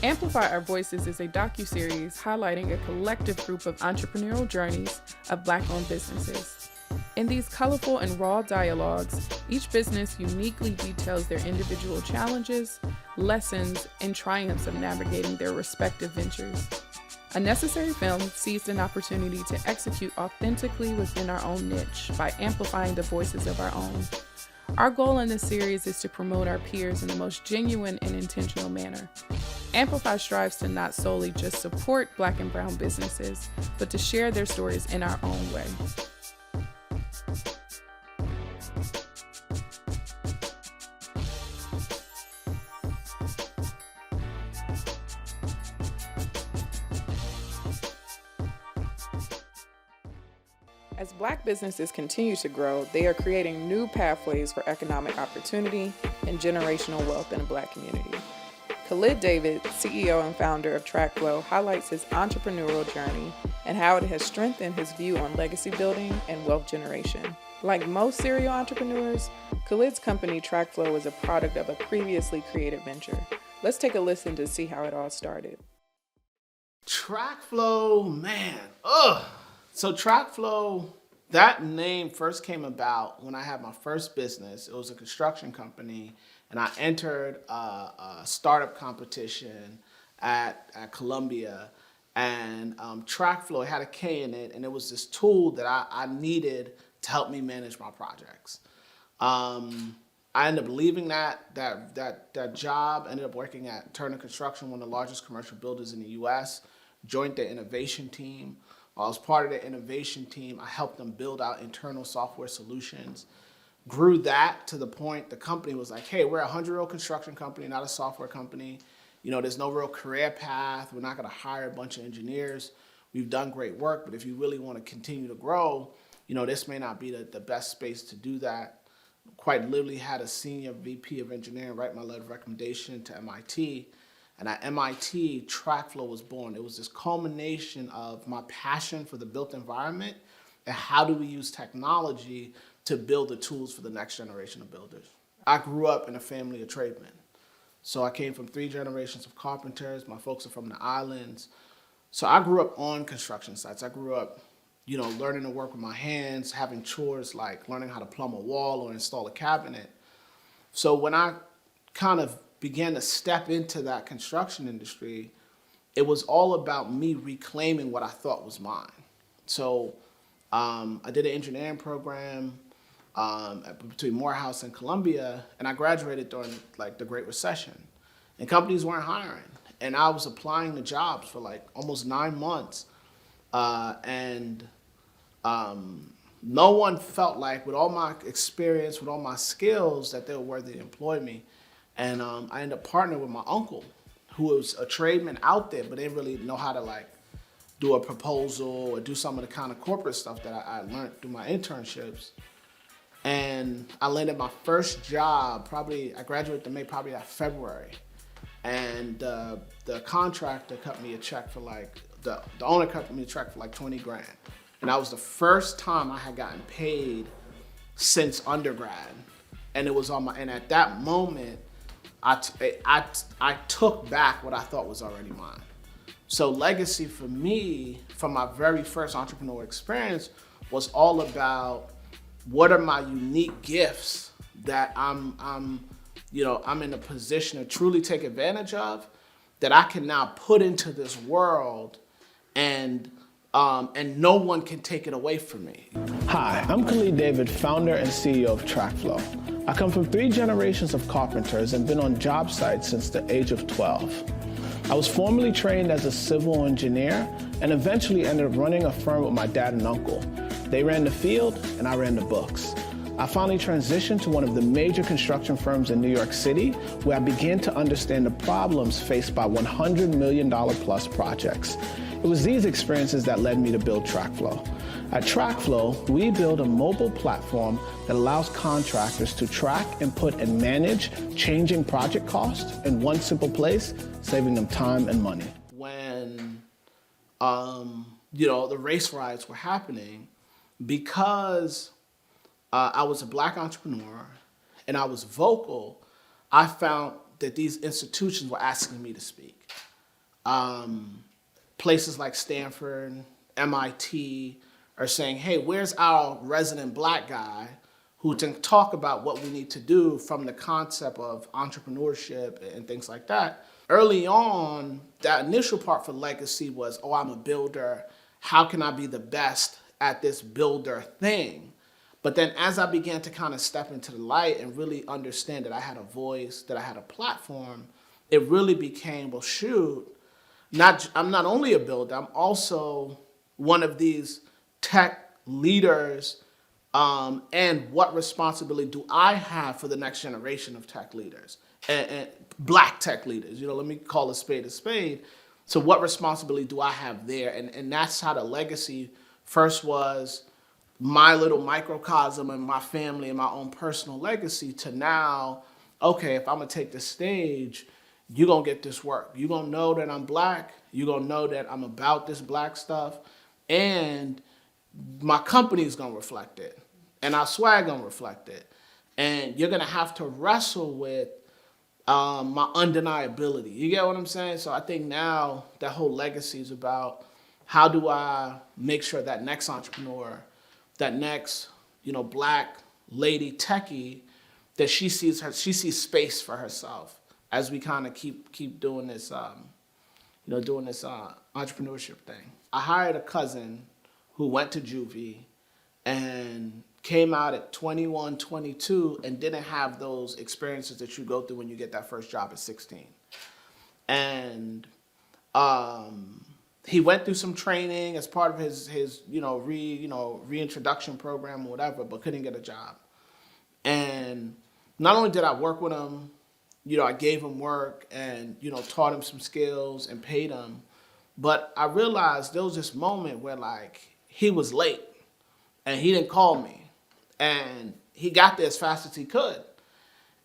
Amplify Our Voices is a docuseries highlighting a collective group of entrepreneurial journeys of Black-owned businesses. In these colorful and raw dialogues, each business uniquely details their individual challenges, lessons, and triumphs of navigating their respective ventures. Anecessarie Film seized an opportunity to execute authentically within our own niche by amplifying the voices of our own. Our goal in this series is to promote our peers in the most genuine and intentional manner. Amplify strives to not solely just support Black and brown businesses, but to share their stories in our own way. As Black businesses continue to grow, they are creating new pathways for economic opportunity and generational wealth in the Black community. Khalid David, CEO and founder of Tracflo, highlights his entrepreneurial journey and how it has strengthened his view on legacy building and wealth generation. Like most serial entrepreneurs, Khalid's company Tracflo was a product of a previously created venture. Let's take a listen to see how it all started. Tracflo, man, So Tracflo, that name first came about when I had my first business. It was a construction company, and I entered a startup competition at Columbia. And Tracflo had a K in it, and it was this tool that I needed to help me manage my projects. I ended up leaving that job, ended up working at Turner Construction, one of the largest commercial builders in the US, joined the innovation team. While I was part of the innovation team, I helped them build out internal software solutions. Grew that to the point the company was like, hey, we're a 100-year-old construction company, not a software company. You know, there's no real career path. We're not gonna hire a bunch of engineers. We've done great work, but if you really wanna continue to grow, you know, this may not be the best space to do that. Quite literally had a senior VP of engineering write my letter of recommendation to MIT. And at MIT, Tracflo was born. It was this culmination of my passion for the built environment and how do we use technology to build the tools for the next generation of builders. I grew up in a family of tradesmen. So I came from 3 generations of carpenters. My folks are from the islands. So I grew up on construction sites. I grew up, you know, learning to work with my hands, having chores like learning how to plumb a wall or install a cabinet. So when I kind of began to step into that construction industry, it was all about me reclaiming what I thought was mine. So I did an engineering program between Morehouse and Columbia, and I graduated during like the Great Recession, and companies weren't hiring. And I was applying to jobs for like almost 9 months, and no one felt like, with all my experience, with all my skills, that they were worthy to employ me. And I ended up partnering with my uncle, who was a tradesman out there, but didn't really know how to like do a proposal or do some of the kind of corporate stuff that I learned through my internships. And I landed my first job, I graduated in May, probably that February. And the contractor cut me a check for like, the owner cut me a check for like 20 grand. And that was the first time I had gotten paid since undergrad. And it was and at that moment, I took back what I thought was already mine. So legacy for me, from my very first entrepreneurial experience, was all about what are my unique gifts that I'm in a position to truly take advantage of, that I can now put into this world, and no one can take it away from me. Hi, I'm Khalid David, founder and CEO of Tracflo. I come from 3 generations of carpenters and been on job sites since the age of 12. I was formally trained as a civil engineer and eventually ended up running a firm with my dad and uncle. They ran the field and I ran the books. I finally transitioned to one of the major construction firms in New York City, where I began to understand the problems faced by $100 million plus projects. It was these experiences that led me to build Tracflo. At Tracflo, we build a mobile platform that allows contractors to track, input, and manage changing project costs in one simple place, saving them time and money. When the race riots were happening, because I was a Black entrepreneur and I was vocal, I found that these institutions were asking me to speak. Places like Stanford, MIT are saying, hey, where's our resident black guy who can talk about what we need to do from the concept of entrepreneurship and things like that. Early on, that initial part for legacy was, oh, I'm a builder. How can I be the best at this builder thing? But then as I began to kind of step into the light and really understand that I had a voice, that I had a platform, it really became, well, shoot, I'm not only a builder, I'm also one of these tech leaders. And what responsibility do I have for the next generation of tech leaders and black tech leaders? Let me call a spade a spade. So what responsibility do I have there? And that's how the legacy first was my little microcosm and my family and my own personal legacy to now, okay, if I'm going to take the stage, you're going to get this work. You're going to know that I'm black. You're going to know that I'm about this black stuff. And my company is going to reflect it. And our swag going to reflect it. And you're going to have to wrestle with my undeniability. You get what I'm saying? So I think now that whole legacy is about how do I make sure that next entrepreneur, that next, black lady techie, that she sees space for herself as we kind of keep doing this, entrepreneurship thing. I hired a cousin who went to juvie and came out at 21, 22 and didn't have those experiences that you go through when you get that first job at 16. And he went through some training as part of his reintroduction program or whatever, but couldn't get a job. And not only did I work with him, I gave him work and, taught him some skills and paid him. But I realized there was this moment where he was late and he didn't call me and he got there as fast as he could.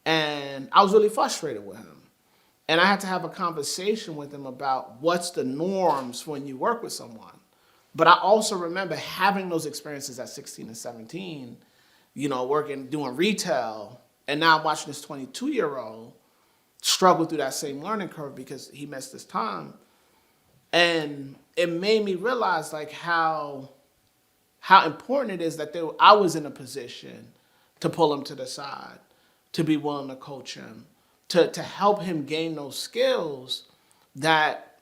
And I was really frustrated with him. And I had to have a conversation with him about what's the norms when you work with someone. But I also remember having those experiences at 16 and 17, working, doing retail. And now I'm watching this 22-year-old struggle through that same learning curve because he missed his time. And it made me realize how important it is that I was in a position to pull him to the side, to be willing to coach him, to help him gain those skills that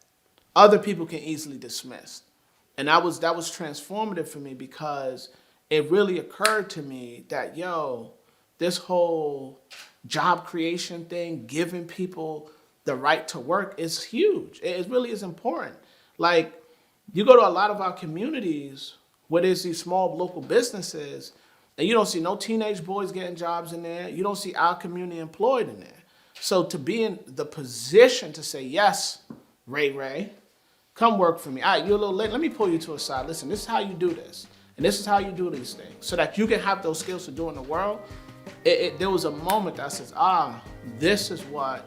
other people can easily dismiss. And that was transformative for me because it really occurred to me that, this whole job creation thing, giving people the right to work is huge. It really is important. You go to a lot of our communities where there's these small local businesses and you don't see no teenage boys getting jobs in there. You don't see our community employed in there. So to be in the position to say, yes, Ray, come work for me. All right, you're a little late. Let me pull you to a side. Listen, this is how you do this. And this is how you do these things so that you can have those skills to do in the world. There was a moment that says, this is what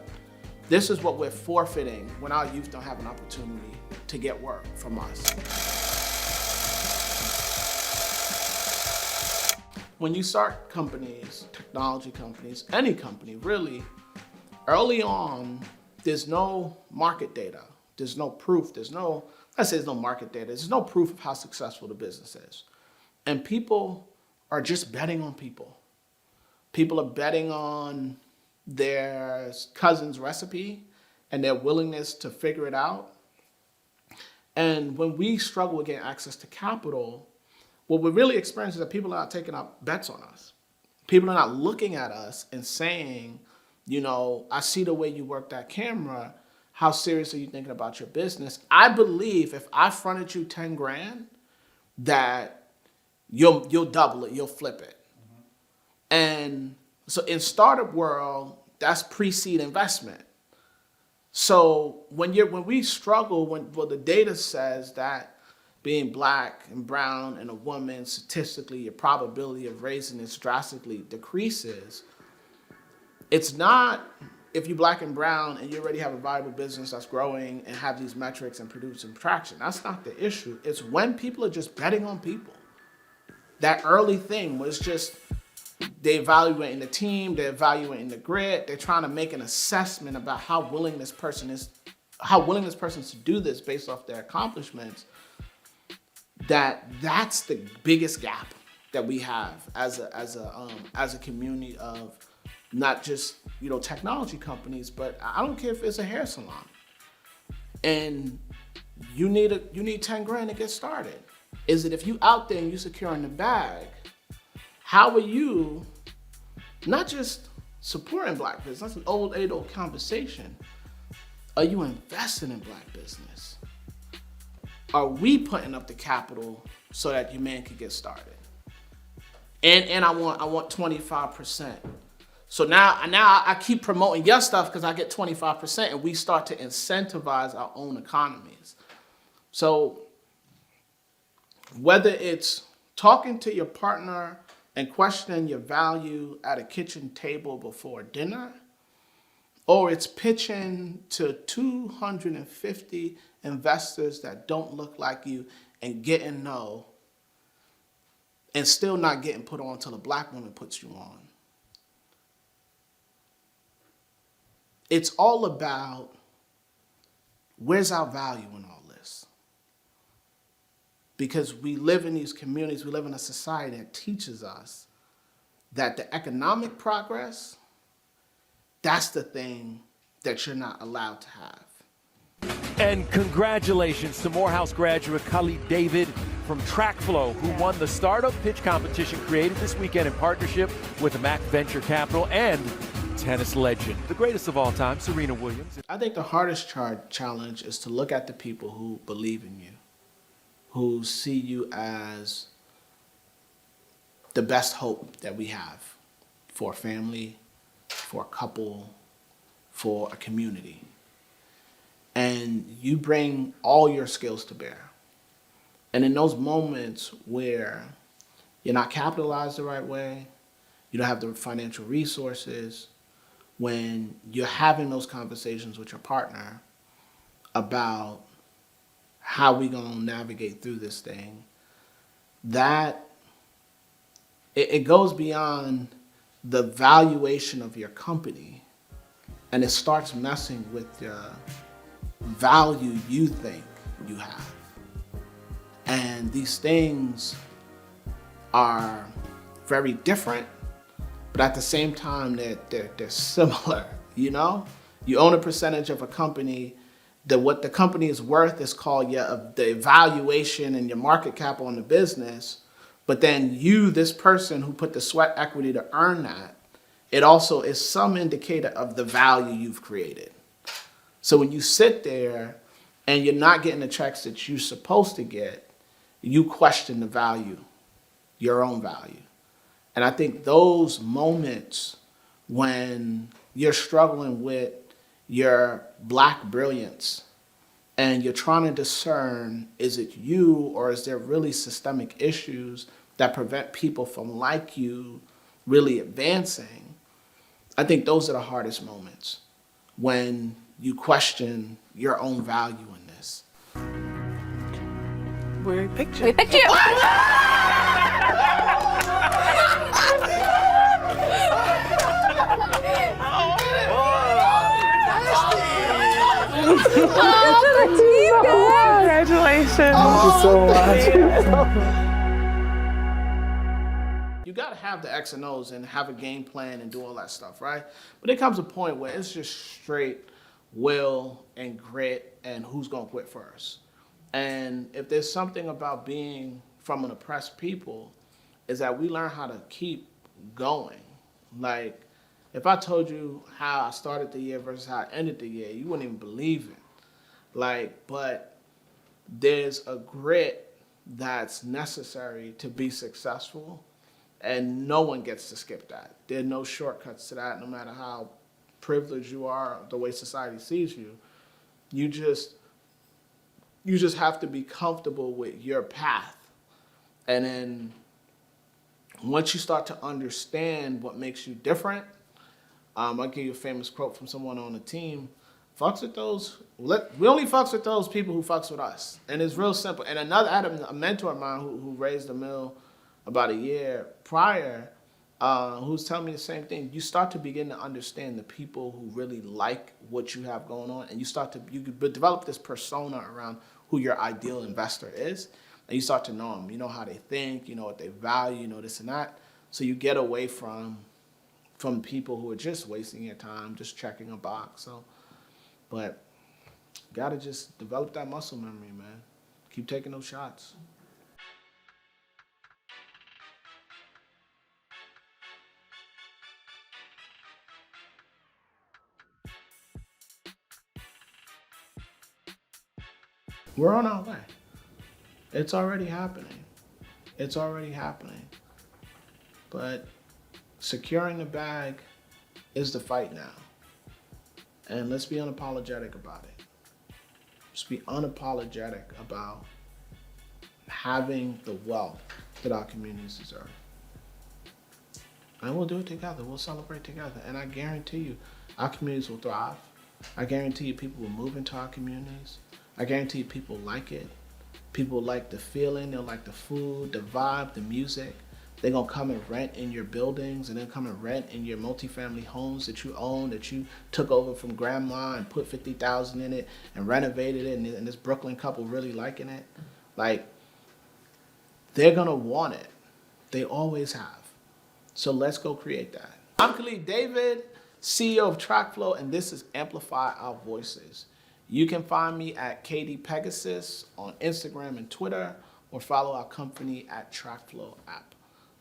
we're forfeiting when our youth don't have an opportunity to get work from us. When you start companies, technology companies, any company really, early on, there's no market data. There's no proof. There's no market data. There's no proof of how successful the business is. And people are just betting on people. People are betting on their cousin's recipe and their willingness to figure it out. And when we struggle with getting access to capital, what we're really experiencing is that people are not taking up bets on us. People are not looking at us and saying, I see the way you work that camera. How serious are you thinking about your business? I believe if I fronted you 10 grand, that you'll double it, you'll flip it. Mm-hmm. And so in startup world, that's pre-seed investment. So when we struggle, the data says that being black and brown and a woman, statistically, your probability of raising this drastically decreases. It's not if you're black and brown and you already have a viable business that's growing and have these metrics and producing traction. That's not the issue. It's when people are just betting on people. That early thing was just they're evaluating the team, they're evaluating the grit, they're trying to make an assessment about how willing this person is how willing this person is to do this based off their accomplishments, that's the biggest gap that we have as a community of not just, you know, technology companies, but I don't care if it's a hair salon and you need 10 grand to get started. Is it if you out there and you securing the bag, how are you not just supporting black business? That's an old conversation. Are you investing in black business? Are we putting up the capital so that your man can get started? And I want 25%. So now I keep promoting your stuff because I get 25% and we start to incentivize our own economies. So whether it's talking to your partner and questioning your value at a kitchen table before dinner, or it's pitching to 250 investors that don't look like you and getting no, and still not getting put on until a black woman puts you on. It's all about where's our value in all this? Because we live in these communities, we live in a society that teaches us that the economic progress, that's the thing that you're not allowed to have. And congratulations to Morehouse graduate Khalid David from Tracflo, who won the startup pitch competition created this weekend in partnership with the Mac Venture Capital and tennis legend, the greatest of all time, Serena Williams. I think the hardest challenge is to look at the people who believe in you, who see you as the best hope that we have for a family, for a couple, for a community. And you bring all your skills to bear. And in those moments where you're not capitalized the right way, you don't have the financial resources, when you're having those conversations with your partner about how we gonna navigate through this thing, that it goes beyond the valuation of your company, and it starts messing with the value you think you have. And these things are very different, but at the same time, they're similar, you know? You own a percentage of a company, that what the company is worth is called the evaluation and your market cap on the business, but then you, this person who put the sweat equity to earn that, it also is some indicator of the value you've created. So when you sit there and you're not getting the checks that you're supposed to get, you question the value, your own value. And I think those moments when you're struggling with your black brilliance and you're trying to discern, is it you or is there really systemic issues that prevent people from like you really advancing? I think those are the hardest moments when you question your own value in this. We picked you. We picked you. Congratulations. Thank you so much. You gotta have the X and O's and have a game plan and do all that stuff, right? But there comes a point where it's just straight will and grit and who's gonna quit first. And if there's something about being from an oppressed people, is that we learn how to keep going. Like, if I told you how I started the year versus how I ended the year, you wouldn't even believe it. Like, but there's a grit that's necessary to be successful, and no one gets to skip that. There are no shortcuts to that, no matter how privileged you are, the way society sees you. You just have to be comfortable with your path. And then once you start to understand what makes you different, I'll give you a famous quote from someone on the team. Fucks with those, we only fucks with those people who fucks with us. And it's real simple. And I had a mentor of mine who raised a mill about a year prior, who's telling me the same thing. You start to begin to understand the people who really like what you have going on, and you develop this persona around who your ideal investor is, and you start to know them. You know how they think, you know what they value, you know this and that. So you get away from people who are just wasting your time, just checking a box. So, but gotta just develop that muscle memory, man. Keep taking those shots. We're on our way. It's already happening. It's already happening. But securing the bag is the fight now. And let's be unapologetic about it. Just be unapologetic about having the wealth that our communities deserve. And we'll do it together. We'll celebrate together. And I guarantee you, our communities will thrive. I guarantee you people will move into our communities. I guarantee you people like it. People like the feeling, they'll like the food, the vibe, the music. They're gonna come and rent in your buildings and then come and rent in your multifamily homes that you own, that you took over from grandma and put 50,000 in it and renovated it, and this Brooklyn couple really liking it. Like, they're gonna want it. They always have. So let's go create that. I'm Khalid David, CEO of Tracflo, and this is Amplify Our Voices. You can find me at KD Pegasus on Instagram and Twitter, or follow our company at Tracflo app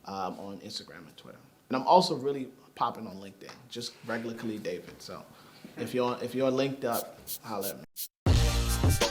on Instagram and Twitter. And I'm also really popping on LinkedIn, just regular Khalid David. So if you're linked up, holler at me.